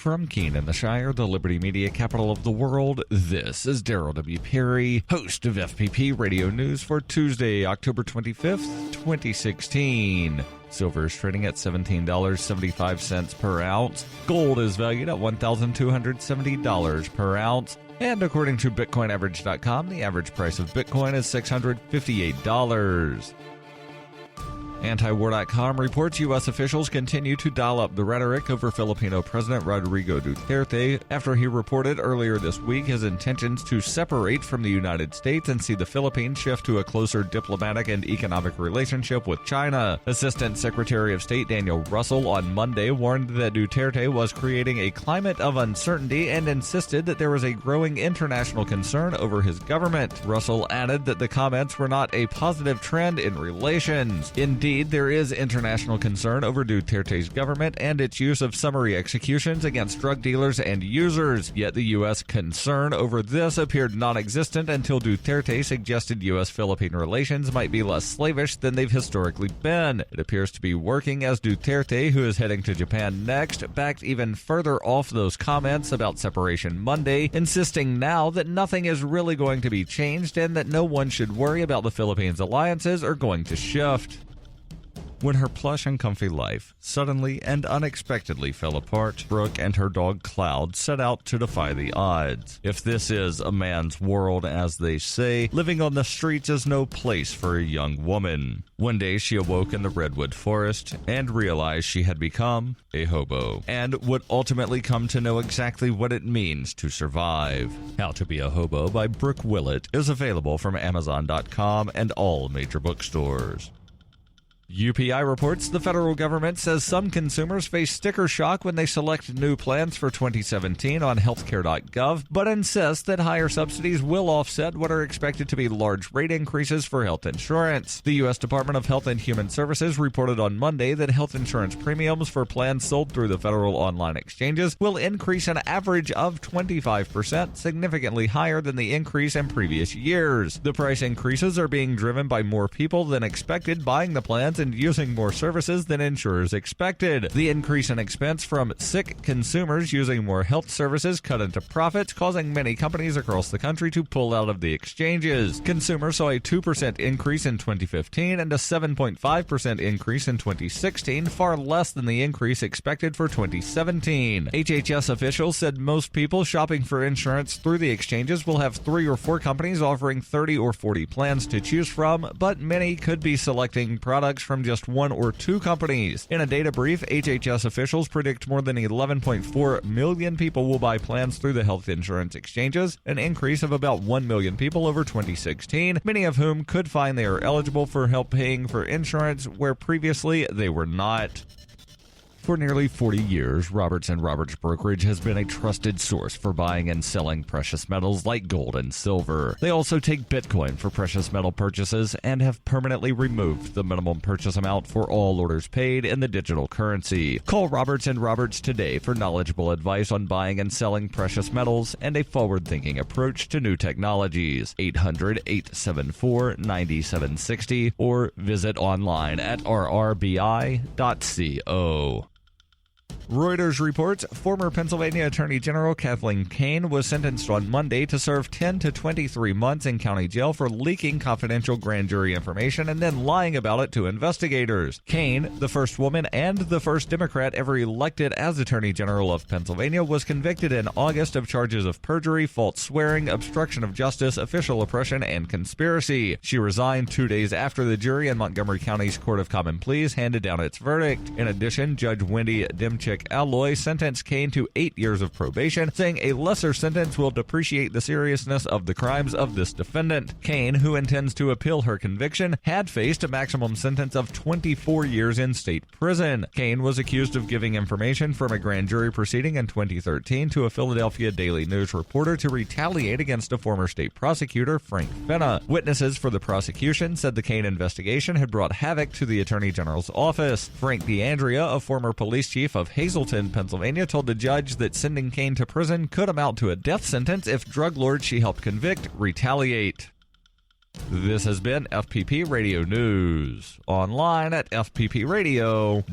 From Keene in the Shire, the Liberty Media capital of the world, this is Darrell W. Perry, host of FPP Radio News for Tuesday, October 25th, 2016. Silver is trading at $17.75 per ounce. Gold is valued at $1,270 per ounce. And according to BitcoinAverage.com, the average price of Bitcoin is $658. Antiwar.com reports U.S. officials continue to dial up the rhetoric over Filipino President Rodrigo Duterte after he reported earlier this week his intentions to separate from the United States and see the Philippines shift to a closer diplomatic and economic relationship with China. Assistant Secretary of State Daniel Russell on Monday warned that Duterte was creating a climate of uncertainty and insisted that there was a growing international concern over his government. Russell added that the comments were not a positive trend in relations. Indeed, there is international concern over Duterte's government and its use of summary executions against drug dealers and users. Yet the U.S. concern over this appeared non-existent until Duterte suggested U.S.-Philippine relations might be less slavish than they've historically been. It appears to be working, as Duterte, who is heading to Japan next, backed even further off those comments about separation Monday, insisting now that nothing is really going to be changed and that no one should worry about the Philippines' alliances are going to shift. When her plush and comfy life suddenly and unexpectedly fell apart, Brooke and her dog Cloud set out to defy the odds. If this is a man's world, as they say, living on the streets is no place for a young woman. One day she awoke in the redwood forest and realized she had become a hobo, and would ultimately come to know exactly what it means to survive. How to Be a Hobo by Brooke Willett is available from Amazon.com and all major bookstores. UPI reports the federal government says some consumers face sticker shock when they select new plans for 2017 on healthcare.gov, but insists that higher subsidies will offset what are expected to be large rate increases for health insurance. The U.S. Department of Health and Human Services reported on Monday that health insurance premiums for plans sold through the federal online exchanges will increase an average of 25%, significantly higher than the increase in previous years. The price increases are being driven by more people than expected buying the plans and using more services than insurers expected. The increase in expense from sick consumers using more health services cut into profits, causing many companies across the country to pull out of the exchanges. Consumers saw a 2% increase in 2015 and a 7.5% increase in 2016, far less than the increase expected for 2017. HHS officials said most people shopping for insurance through the exchanges will have 3 or 4 companies offering 30 or 40 plans to choose from, but many could be selecting products from just 1 or 2 companies. In a data brief, HHS officials predict more than 11.4 million people will buy plans through the health insurance exchanges, an increase of about 1 million people over 2016, many of whom could find they are eligible for help paying for insurance where previously they were not. For nearly 40 years, Roberts & Roberts Brokerage has been a trusted source for buying and selling precious metals like gold and silver. They also take Bitcoin for precious metal purchases and have permanently removed the minimum purchase amount for all orders paid in the digital currency. Call Roberts & Roberts today for knowledgeable advice on buying and selling precious metals and a forward-thinking approach to new technologies. 800-874-9760 or visit online at rrbi.co. Reuters reports former Pennsylvania Attorney General Kathleen Kane was sentenced on Monday to serve 10 to 23 months in county jail for leaking confidential grand jury information and then lying about it to investigators. Kane, the first woman and the first Democrat ever elected as Attorney General of Pennsylvania, was convicted in August of charges of perjury, false swearing, obstruction of justice, official oppression, and conspiracy. She resigned 2 days after the jury in Montgomery County's Court of Common Pleas handed down its verdict. In addition, Judge Wendy Demchick Alloy sentenced Kane to 8 years of probation, saying a lesser sentence will depreciate the seriousness of the crimes of this defendant. Kane, who intends to appeal her conviction, had faced a maximum sentence of 24 years in state prison. Kane was accused of giving information from a grand jury proceeding in 2013 to a Philadelphia Daily News reporter to retaliate against a former state prosecutor, Frank Fenna. Witnesses for the prosecution said the Kane investigation had brought havoc to the Attorney General's office. Frank DeAndrea, a former police chief of Hazleton, Pennsylvania, told the judge that sending Kane to prison could amount to a death sentence if drug lords she helped convict retaliate. This has been FPP Radio News, online at fppradio.com.